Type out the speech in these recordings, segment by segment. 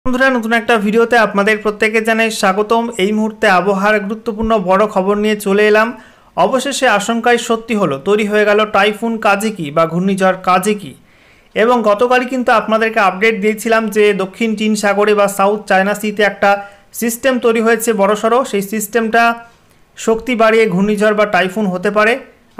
বন্ধুরা নতুন একটা ভিডিওতে আপনাদের প্রত্যেককে জানাই স্বাগতম। এই মুহূর্তে আবহাওয়ার গুরুত্বপূর্ণ বড় খবর নিয়ে চলে এলাম। অবশেষে আশঙ্কায় সত্যি হলো, তৈরি হয়ে গেল টাইফুন কাজিকি বা ঘূর্ণিঝড় কাজিকি। এবং গতকালই কিন্তু আপনাদেরকে আপডেট দিয়েছিলাম যে দক্ষিণ চীন সাগরে বা সাউথ চায়না সিতে একটা সিস্টেম তৈরি হয়েছে বড়সড়। সেই সিস্টেমটা শক্তি বাড়িয়ে ঘূর্ণিঝড় বা টাইফুন হতে পারে।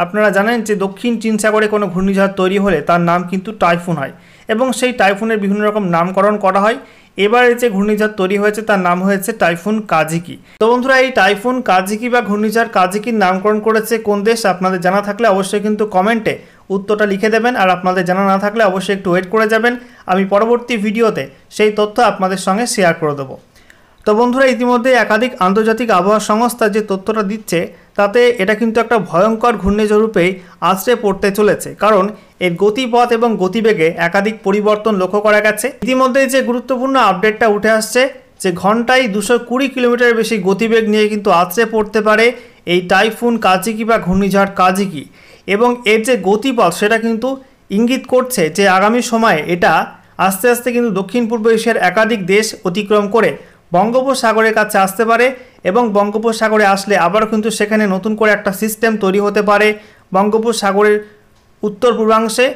আপনারা জানেন যে দক্ষিণ চীন সাগরে কোনো ঘূর্ণিঝড় তৈরি হলে তার নাম কিন্তু টাইফুন হয় এবং সেই টাইফুনের বিভিন্ন রকম নামকরণ করা হয়। এবারে যে ঘূর্ণিঝড় তৈরি হয়েছে তার নাম হয়েছে টাইফুন কাজিকি। তো বন্ধুরা, এই টাইফুন কাজিকি বা ঘূর্ণিঝড় কাজিকির নামকরণ করেছে কোন দেশ? আপনাদের জানা থাকলে অবশ্যই কিন্তু কমেন্টে উত্তরটা লিখে দেবেন, আর আপনাদের জানা না থাকলে অবশ্যই একটু ওয়েট করে যাবেন। আমি পরবর্তী ভিডিওতে সেই তথ্য আপনাদের সঙ্গে শেয়ার করে দেবো। তো বন্ধুরা, ইতিমধ্যে একাধিক আন্তর্জাতিক আবহাওয়া সংস্থা যে তথ্যটা দিচ্ছে তাতে এটা কিন্তু একটা ভয়ঙ্কর ঘূর্ণিঝড় রূপেই আছড়ে পড়তে চলেছে, কারণ এর গতিপথ এবং গতিবেগে একাধিক পরিবর্তন লক্ষ্য করা গেছে। ইতিমধ্যে যে গুরুত্বপূর্ণ আপডেটটা উঠে আসছে যে ঘন্টায় 220 কিলোমিটার বেশি গতিবেগ নিয়ে কিন্তু আছড়ে পড়তে পারে এই টাইফুন কাজিকি বা ঘূর্ণিঝড় কাজিকি। এবং এর যে গতিপথ সেটা কিন্তু ইঙ্গিত করছে যে আগামী সময়ে এটা আস্তে আস্তে কিন্তু দক্ষিণ পূর্ব এশিয়ার একাধিক দেশ অতিক্রম করে বঙ্গোপসাগরের কাছে আসতে পারে এবং বঙ্গোপসাগরে আসলে আবারও কিন্তু সেখানে নতুন করে একটা সিস্টেম তৈরি হতে পারে। বঙ্গোপসাগরের উত্তর পূর্বাংশে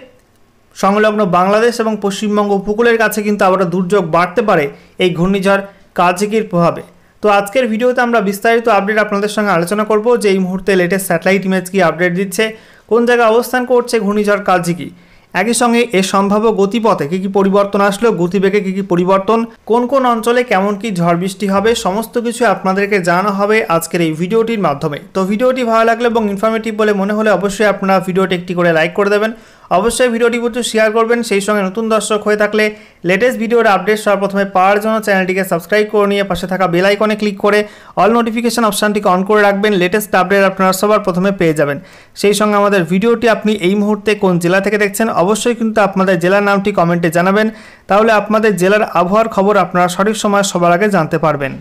সংলগ্ন বাংলাদেশ এবং পশ্চিমবঙ্গ উপকূলের কাছে কিন্তু আবারও দুর্যোগ বাড়তে পারে এই ঘূর্ণিঝড় কাজিকির প্রভাবে। তো আজকের ভিডিওতে আমরা বিস্তারিত আপডেট আপনাদের সঙ্গে আলোচনা করব যে এই মুহূর্তে লেটেস্ট স্যাটেলাইট ইমেজ কি আপডেট দিচ্ছে, কোন জায়গায় অবস্থান করছে ঘূর্ণিঝড় কাজিকি, একই সঙ্গে এর সম্ভাব্য গতিপথে কী কী পরিবর্তন আসলো, গতিবেগে কী কী পরিবর্তন, কোন কোন অঞ্চলে কেমন কি ঝড় বৃষ্টি হবে, সমস্ত কিছু আপনাদেরকে জানানো হবে আজকের এই ভিডিওটির মাধ্যমে। তো ভিডিওটি ভালো লাগলে এবং ইনফরমেটিভ বলে মনে হলে অবশ্যই আপনারা ভিডিওটি একটি করে লাইক করে দেবেন, অবশ্যই ভিডিওটি একটু শেয়ার করবেন। সেই সঙ্গে নতুন দর্শক হয়ে থাকলে লেটেস্ট ভিডিওর আপডেট সর্বপ্রথমে পাওয়ার জন্য চ্যানেলটিকে সাবস্ক্রাইব করে নিয়ে পাশে থাকা বেল আইকনে ক্লিক করে অল নোটিফিকেশন অপশানটিকে অন করে রাখবেন। লেটেস্ট আপডেট আপনারা সবার প্রথমে পেয়ে যাবেন। সেই সঙ্গে আমাদের ভিডিওটি আপনি এই মুহূর্তে কোন জেলা থেকে দেখছেন অবশ্যই কিন্তু আপনাদের জেলার নামটি কমেন্টে জানাবেন, তাহলে আপনাদের জেলার আবহাওয়ার খবর আপনারা সঠিক সময় সবার আগে জানতে পারবেন।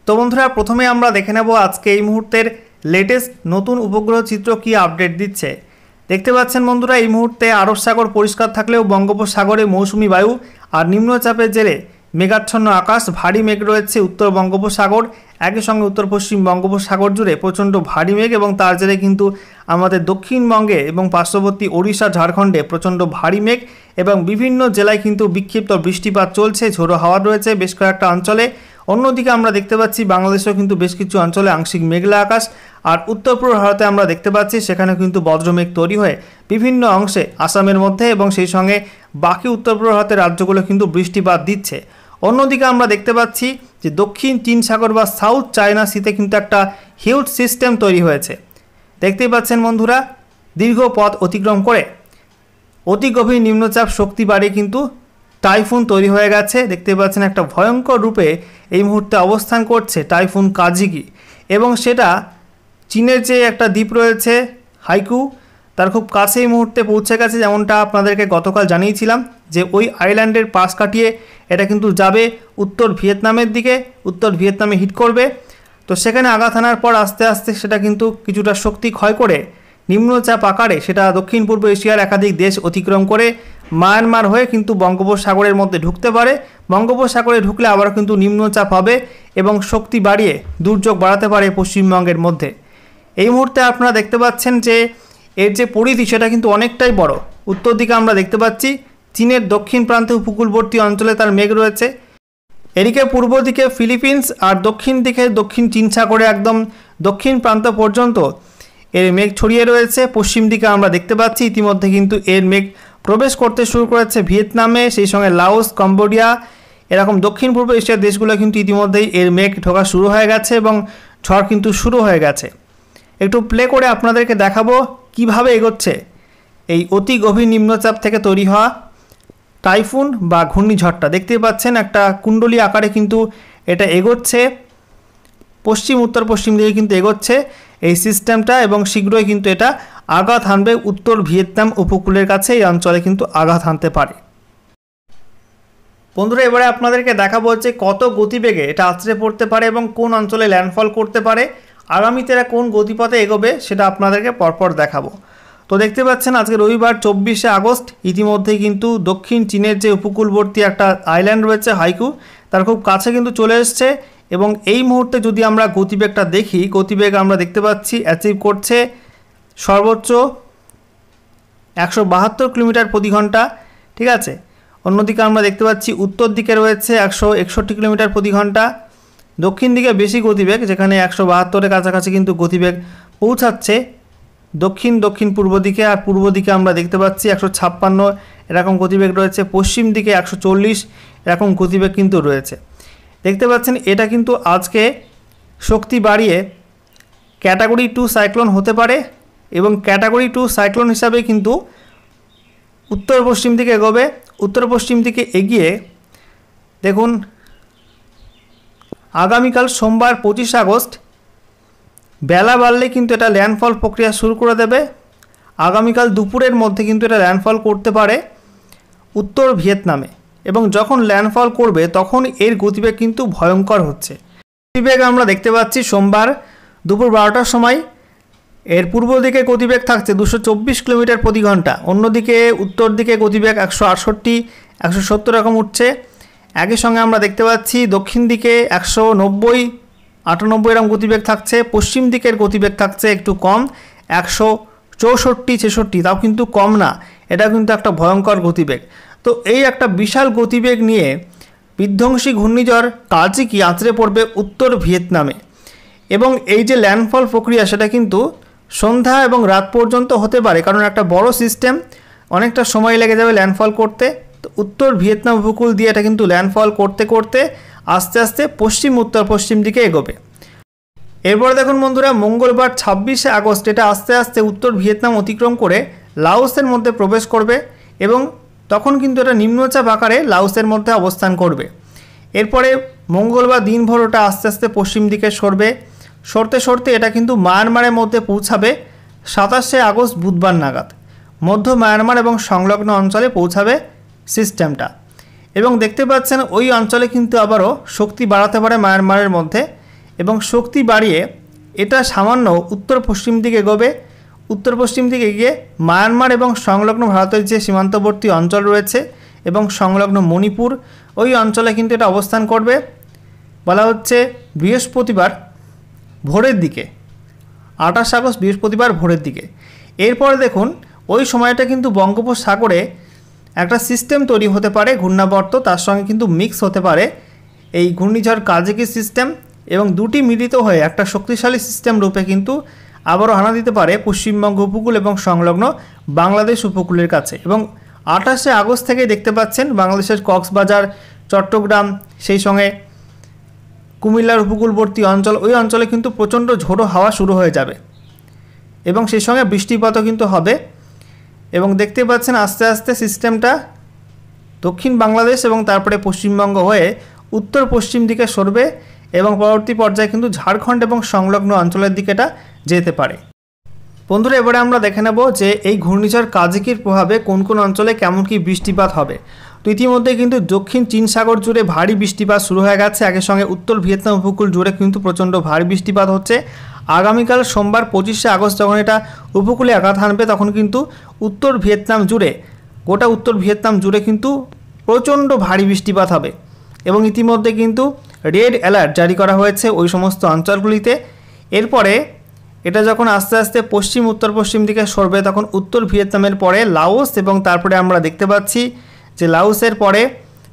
তো বন্ধুরা, প্রথমে আমরা দেখে নেব আজকে এই মুহূর্তের লেটেস্ট নতুন উপগ্রহ চিত্র কি আপডেট দিচ্ছে। দেখতে পাচ্ছেন বন্ধুরা, এই মুহূর্তে আরব সাগর পরিষ্কার থাকলেও বঙ্গোপসাগরে মৌসুমি বায়ু আর নিম্নচাপের জেরে মেঘাচ্ছন্ন আকাশ, ভারী মেঘ রয়েছে উত্তর বঙ্গোপসাগর, একই সঙ্গে উত্তর পশ্চিম বঙ্গোপসাগর জুড়ে প্রচণ্ড ভারী মেঘ এবং তার জেরে কিন্তু আমাদের দক্ষিণবঙ্গে এবং পার্শ্ববর্তী ওড়িশা ঝাড়খণ্ডে প্রচণ্ড ভারী মেঘ এবং বিভিন্ন জেলায় কিন্তু বিক্ষিপ্ত বৃষ্টিপাত চলছে, ঝোড়ো হাওয়া রয়েছে বেশ কয়েকটা অঞ্চলে। অন্যদিকে আমরা দেখতে পাচ্ছি বাংলাদেশেও কিন্তু বেশ কিছু অঞ্চলে আংশিক মেঘলা আকাশ, আর উত্তর পূর্ব ভারতে আমরা দেখতে পাচ্ছি সেখানে কিন্তু বজ্রমেঘ তৈরি হয়ে বিভিন্ন অংশে আসামের মধ্যে এবং সেই সঙ্গে বাকি উত্তর পূর্ব ভারতের রাজ্যগুলো কিন্তু বৃষ্টিপাত দিচ্ছে। অন্যদিকে আমরা দেখতে পাচ্ছি যে দক্ষিণ চীন সাগর বা সাউথ চায়না সিতে কিন্তু একটা হিউজ সিস্টেম তৈরি হয়েছে। দেখতেই পাচ্ছেন বন্ধুরা, দীর্ঘ পথ অতিক্রম করে অতি গভীর নিম্নচাপ শক্তি বাড়িয়ে কিন্তু টাইফুন তৈরি হয়ে গেছে। দেখতে পাচ্ছেন একটা ভয়ঙ্কর রূপে এই মুহূর্তে অবস্থান করছে টাইফুন কাজিকি, এবং সেটা চীনের যে একটা দ্বীপ রয়েছে হাইকু তার খুব কাছে এই মুহূর্তে পৌঁছে গেছে। যেমনটা আপনাদেরকে গতকাল জানিয়েছিলাম যে ওই আইল্যান্ডের পাশ কাটিয়ে এটা কিন্তু যাবে উত্তর ভিয়েতনামের দিকে, উত্তর ভিয়েতনামে হিট করবে। তো সেখানে আঘাত আনার পর আস্তে আস্তে সেটা কিন্তু কিছুটা শক্তি ক্ষয় করে নিম্নচাপ আকারে সেটা দক্ষিণ পূর্ব এশিয়ার একাধিক দেশ অতিক্রম করে মায়ানমার হয়ে কিন্তু বঙ্গোপসাগরের মধ্যে ঢুকতে পারে। বঙ্গোপসাগরে ঢুকলে আবার কিন্তু নিম্নচাপ হবে এবং শক্তি বাড়িয়ে দুর্যোগ বাড়াতে পারে পশ্চিমবঙ্গের মধ্যে। এই মুহূর্তে আপনারা দেখতে পাচ্ছেন যে এর যে পরিধি সেটা কিন্তু অনেকটাই বড়। উত্তর দিকে আমরা দেখতে পাচ্ছি চীনের দক্ষিণ প্রান্তে উপকূলবর্তী অঞ্চলে তার মেঘ রয়েছে, এদিকে পূর্ব দিকে ফিলিপিন্স আর দক্ষিণ দিকে দক্ষিণ চীন সাগরে একদম দক্ষিণ প্রান্ত পর্যন্ত এর মেঘ ছড়িয়ে রয়েছে। পশ্চিম দিকে আমরা দেখতে পাচ্ছি ইতিমধ্যে কিন্তু এর মেঘ প্রবেশ করতে শুরু করেছে ভিয়েতনামে, সেই সঙ্গে লাওস, কম্বোডিয়া, এরকম দক্ষিণ পূর্ব এশিয়ার দেশগুলো কিন্তু ইতিমধ্যেই এর মেঘ ঢোকা শুরু হয়ে গেছে এবং ঝড় কিন্তু শুরু হয়ে গেছে। একটু প্লে করে আপনাদেরকে দেখাবো কিভাবে এগোচ্ছে এই অতি গভীর নিম্নচাপ থেকে তৈরি হওয়া টাইফুন বা ঘূর্ণিঝড়টা। দেখতেই পাচ্ছেন একটা কুণ্ডলী আকারে কিন্তু এটা এগোচ্ছে, পশ্চিম উত্তর পশ্চিম দিকে কিন্তু এগোচ্ছে এই সিস্টেমটা, এবং শীঘ্রই কিন্তু এটা আঘাত হানবে উত্তর ভিয়েতনাম উপকূলের কাছে। এই অঞ্চলে কিন্তু আঘাত হানতে পারে। বন্ধুরা, এবারে আপনাদেরকে দেখাবো যে কত গতিবেগে এটা আছড়ে পড়তে পারে এবং কোন অঞ্চলে ল্যান্ডফল করতে পারে, আগামীতে এরা কোন গতিপথে এগোবে সেটা আপনাদেরকে পরপর দেখাবো। তো দেখতে পাচ্ছেন আজকে রবিবার 24শে আগস্ট, ইতিমধ্যেই কিন্তু দক্ষিণ চীনের যে উপকূলবর্তী একটা আইল্যান্ড রয়েছে হাইকু, তার খুব কাছে কিন্তু চলে এসছে। এবং এই মুহূর্তে যদি আমরা গতিবেগটা দেখি, গতিবেগ আমরা দেখতে পাচ্ছি অ্যাচিভ করছে সর্বোচ্চ 172 কিলোমিটার প্রতি ঘন্টা। ঠিক আছে, অন্যদিকে আমরা দেখতে পাচ্ছি উত্তর দিকে রয়েছে 161 কিলোমিটার প্রতি ঘন্টা, দক্ষিণ দিকে বেশি গতিবেগ যেখানে 172-এর কাছাকাছি কিন্তু গতিবেগ পৌঁছাচ্ছে দক্ষিণ দক্ষিণ পূর্ব দিকে। আর পূর্ব দিকে আমরা দেখতে পাচ্ছি 156 এরকম গতিবেগ রয়েছে, পশ্চিম দিকে 140 এরকম গতিবেগ কিন্তু রয়েছে। দেখতে পাচ্ছেন এটা কিন্তু আজকে শক্তি বাড়িয়ে ক্যাটাগরি 2 সাইক্লোন হতে পারে এবং ক্যাটাগরি 2 সাইক্লোন হিসাবে কিন্তু উত্তর পশ্চিম দিকে এগোবে। উত্তর পশ্চিম দিকে এগিয়ে দেখুন আগামীকাল সোমবার 25 আগস্ট বেলা বাড়লে কিন্তু এটা ল্যান্ডফল প্রক্রিয়া শুরু করে দেবে। আগামীকাল দুপুরের মধ্যে কিন্তু এটা ল্যান্ডফল করতে পারে উত্তর ভিয়েতনামে, এবং যখন ল্যান্ডফল করবে তখন এর গতিবেগ কিন্তু ভয়ঙ্কর হচ্ছে। গতিবেগ আমরা দেখতে পাচ্ছি সোমবার দুপুর 12টার সময় এর পূর্ব দিকে গতিবেগ থাকছে 224 কিলোমিটার প্রতি ঘন্টা, অন্যদিকে উত্তর দিকে গতিবেগ 168 170 এরকম উঠছে। একই সঙ্গে আমরা দেখতে পাচ্ছি দক্ষিণ দিকে 190 98 এরকম গতিবেগ থাকছে, পশ্চিম দিকের গতিবেগ থাকছে একটু কম 164 66, তাও কিন্তু কম না, এটা কিন্তু একটা ভয়ঙ্কর গতিবেগ। তো এই একটা বিশাল গতিবেগ নিয়ে বিধ্বংসী ঘূর্ণিঝড় কাজিকি আছড়ে পড়বে উত্তর ভিয়েতনামে, এবং এই যে ল্যান্ডফল প্রক্রিয়া সেটা কিন্তু সন্ধ্যা এবং রাত পর্যন্ত হতে পারে, কারণ একটা বড় সিস্টেম, অনেকটা সময় লেগে যাবে ল্যান্ডফল করতে। তো উত্তর ভিয়েতনাম উপকূল দিয়ে এটা কিন্তু ল্যান্ডফল করতে করতে আস্তে আস্তে পশ্চিম উত্তর পশ্চিম দিকে এগোবে। এরপরে দেখুন বন্ধুরা, মঙ্গলবার 26শে আগস্ট এটা আস্তে আস্তে উত্তর ভিয়েতনাম অতিক্রম করে লাওসের মধ্যে প্রবেশ করবে, এবং তখন কিন্তু এটা নিম্নচাপ আকারে লাওসের মধ্যে অবস্থান করবে। এরপরে মঙ্গলবার দিনভর ওটা আস্তে আস্তে পশ্চিম দিকে সরবে, সরতে সরতে এটা কিন্তু মায়ানমারের মধ্যে পৌঁছাবে 27শে আগস্ট বুধবার নাগাদ। মধ্য মায়ানমার এবং সংলগ্ন অঞ্চলে পৌঁছাবে সিস্টেমটা, এবং দেখতে পাচ্ছেন ওই অঞ্চলে কিন্তু আবারও শক্তি বাড়াতে পারে মায়ানমারের মধ্যে, এবং শক্তি বাড়িয়ে এটা সামান্য উত্তর পশ্চিম দিকে এগোবে। উত্তর পশ্চিম দিকে গিয়ে মায়ানমার এবং সংলগ্ন ভারতের যে সীমান্তবর্তী অঞ্চল রয়েছে এবং সংলগ্ন মণিপুর, ওই অঞ্চলে কিন্তু এটা অবস্থান করবে বলা হচ্ছে বৃহস্পতিবার ভোরের দিকে, 28 আগস্ট বৃহস্পতিবার ভোরের দিকে। এরপরে দেখুন ওই সময়টা কিন্তু বঙ্গোপসাগরে একটা সিস্টেম তৈরি হতে পারে ঘূর্ণাবর্ত, তার সঙ্গে কিন্তু মিক্স হতে পারে এই ঘূর্ণিঝড় কাজিকি সিস্টেম, এবং দুটি মিলিত হয়ে একটা শক্তিশালী সিস্টেম রূপে কিন্তু আবারও হানা দিতে পারে পশ্চিমবঙ্গ উপকূল এবং সংলগ্ন বাংলাদেশ উপকূলের কাছে। এবং 28শে আগস্ট থেকে দেখতে পাচ্ছেন বাংলাদেশের কক্সবাজার, চট্টগ্রাম, সেই সঙ্গে কুমিল্লার উপকূলবর্তী অঞ্চল, ওই অঞ্চলে কিন্তু প্রচণ্ড ঝোড়ো হাওয়া শুরু হয়ে যাবে, এবং সেই সঙ্গে বৃষ্টিপাতও কিন্তু হবে। এবং দেখতে পাচ্ছেন আস্তে আস্তে সিস্টেমটা দক্ষিণ বাংলাদেশ এবং তারপরে পশ্চিমবঙ্গ হয়ে উত্তর পশ্চিম দিকে সরবে, এবং পরবর্তী পর্যায়ে কিন্তু ঝাড়খণ্ড এবং সংলগ্ন অঞ্চলের দিকে এটা যেতে পারে। বন্ধুরা, এবারে আমরা দেখে নেব যে এই ঘূর্ণিঝড় কাজিকির প্রভাবে কোন কোন অঞ্চলে কেমন কী বৃষ্টিপাত হবে। তো ইতিমধ্যে কিন্তু দক্ষিণ চীন সাগর জুড়ে ভারী বৃষ্টিপাত শুরু হয়ে গেছে, একই সঙ্গে উত্তর ভিয়েতনাম উপকূল জুড়ে কিন্তু প্রচণ্ড ভারী বৃষ্টিপাত হচ্ছে। আগামীকাল সোমবার 25শে আগস্ট যখন এটা উপকূলে আঘাত হানবে তখন কিন্তু উত্তর ভিয়েতনাম জুড়ে, গোটা উত্তর ভিয়েতনাম জুড়ে কিন্তু প্রচণ্ড ভারী বৃষ্টিপাত হবে, এবং ইতিমধ্যে কিন্তু রেড অ্যালার্ট জারি করা হয়েছে ওই সমস্ত অঞ্চলগুলিতে। এরপরে এটা যখন আস্তে আস্তে পশ্চিম উত্তর পশ্চিম দিকে সরবে তখন উত্তর ভিয়েতনামের পরে লাওস, এবং তারপরে আমরা দেখতে পাচ্ছি যে লাওসের পরে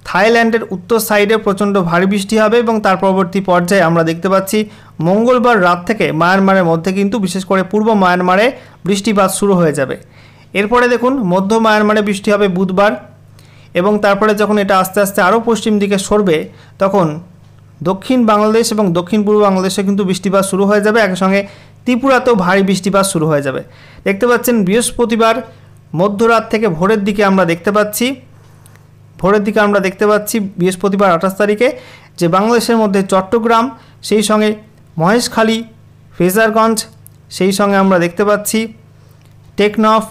থাইল্যান্ডের উত্তর সাইডে প্রচণ্ড ভারী বৃষ্টি হবে, এবং তার পরবর্তী পর্যায়ে আমরা দেখতে পাচ্ছি মঙ্গলবার রাত থেকে মায়ানমারের মধ্যে কিন্তু বিশেষ করে পূর্ব মায়ানমারে বৃষ্টিপাত শুরু হয়ে যাবে। এরপরে দেখুন মধ্য মায়ানমারে বৃষ্টি হবে বুধবার, এবং তারপরে যখন এটা আস্তে আস্তে আরও পশ্চিম দিকে সরবে তখন দক্ষিণ বাংলাদেশ এবং দক্ষিণ পূর্ব বাংলাদেশে কিন্তু বৃষ্টিপাত শুরু হয়ে যাবে, একসঙ্গে ত্রিপুরাতেও ভারী বৃষ্টিপাত শুরু হয়ে যাবে। দেখতে পাচ্ছেন বৃহস্পতিবার মধ্যরাত থেকে ভোরের দিকে আমরা দেখতে পাচ্ছি বৃহস্পতিবার 28 তারিখে যে বাংলাদেশের মধ্যে চট্টগ্রাম, সেই সঙ্গে মহেশখালী, ফ্রেজারগঞ্জ, সেই সঙ্গে আমরা দেখতে পাচ্ছি টেকনাফ,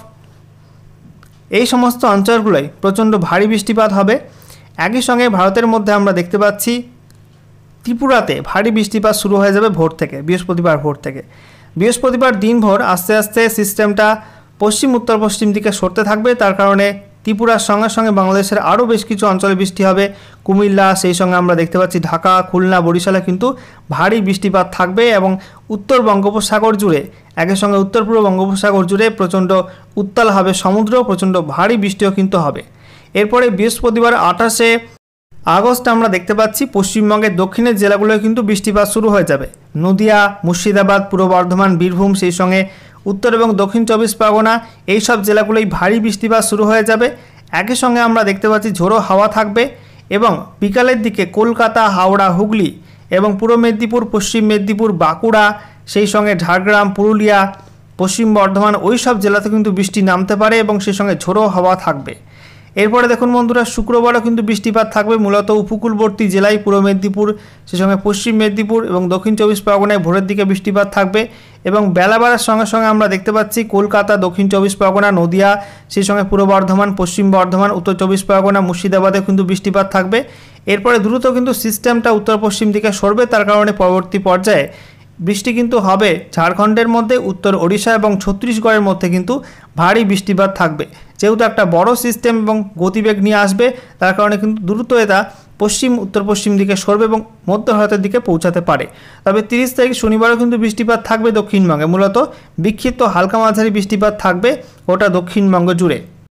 এই সমস্ত অঞ্চলগুলোয় প্রচণ্ড ভারী বৃষ্টিপাত হবে। একই সঙ্গে ভারতের মধ্যে আমরা দেখতে পাচ্ছি ত্রিপুরাতে ভারী বৃষ্টিপাত শুরু হয়ে যাবে ভোর থেকে, বৃহস্পতিবার ভোর থেকে। বৃহস্পতিবার দিনভর আস্তে আস্তে সিস্টেমটা পশ্চিম উত্তর পশ্চিম দিকে সরতে থাকবে। তার কারণে ত্রিপুরার সঙ্গে সঙ্গে বাংলাদেশের আরও বেশ কিছু অঞ্চলে বৃষ্টি হবে। কুমিল্লা, সেই সঙ্গে আমরা দেখতে পাচ্ছি ঢাকা, খুলনা, বরিশালে কিন্তু ভারী বৃষ্টিপাত থাকবে এবং উত্তর বঙ্গোপসাগর জুড়ে, একই সঙ্গে উত্তর পূর্ব বঙ্গোপসাগর জুড়ে প্রচণ্ড উত্তাল হবে সমুদ্র, প্রচণ্ড ভারী বৃষ্টিও কিন্তু হবে। এরপরে বৃহস্পতিবার 28শে আগস্ট আমরা দেখতে পাচ্ছি পশ্চিমবঙ্গের দক্ষিণের জেলাগুলোয় কিন্তু বৃষ্টিপাত শুরু হয়ে যাবে। নদিয়া, মুর্শিদাবাদ, পূর্ব বর্ধমান, বীরভূম, সেই সঙ্গে উত্তর এবং দক্ষিণ 24 পরগনা, এই সব জেলাগুলোই ভারী বৃষ্টিপাত শুরু হয়ে যাবে। একই সঙ্গে আমরা দেখতে পাচ্ছি ঝোড়ো হাওয়া থাকবে এবং বিকালের দিকে কলকাতা, হাওড়া, হুগলি এবং পূর্ব মেদিনীপুর, পশ্চিম মেদিনীপুর, বাঁকুড়া, সেই সঙ্গে ঝাড়গ্রাম, পুরুলিয়া, পশ্চিম বর্ধমান, ওই সব জেলাতে কিন্তু বৃষ্টি নামতে পারে এবং সেই সঙ্গে ঝোড়ো হাওয়া থাকবে। এরপরে দেখুন বন্ধুরা, শুক্রবারও কিন্তু বৃষ্টিপাত থাকবে মূলত উপকূলবর্তী জেলায়, পূর্ব মেদিনীপুর, সেই সঙ্গে পশ্চিম মেদিনীপুর এবং দক্ষিণ 24 পরগনায় ভোরের দিকে বৃষ্টিপাত থাকবে এবং বেলা বাড়ার সঙ্গে সঙ্গে আমরা দেখতে পাচ্ছি কলকাতা, দক্ষিণ 24 পরগনা, নদিয়া, সেই সঙ্গে পূর্ব বর্ধমান, পশ্চিম বর্ধমান, উত্তর 24 পরগনা, মুর্শিদাবাদে কিন্তু বৃষ্টিপাত থাকবে। এরপরে দ্রুত কিন্তু সিস্টেমটা উত্তর পশ্চিম দিকে সরবে, তার কারণে পরবর্তী পর্যায়ে বৃষ্টি কিন্তু হবে ঝাড়খণ্ডের মধ্যে, উত্তর ওড়িশা এবং ছত্তিশগড়ের মধ্যে কিন্তু ভারী বৃষ্টিপাত থাকবে। যেহেতু একটা বড় সিস্টেম এবং গতিবেগ নিয়ে আসবে, তার কারণে কিন্তু দ্রুত এটা পশ্চিম উত্তর পশ্চিম দিকে সরবে এবং মধ্য ভারতের দিকে পৌঁছাতে পারে। তবে 30 তারিখ শনিবারও কিন্তু বৃষ্টিপাত থাকবে দক্ষিণবঙ্গে, মূলত বিক্ষিপ্ত হালকা মাঝারি বৃষ্টিপাত থাকবে গোটা দক্ষিণবঙ্গ জুড়ে।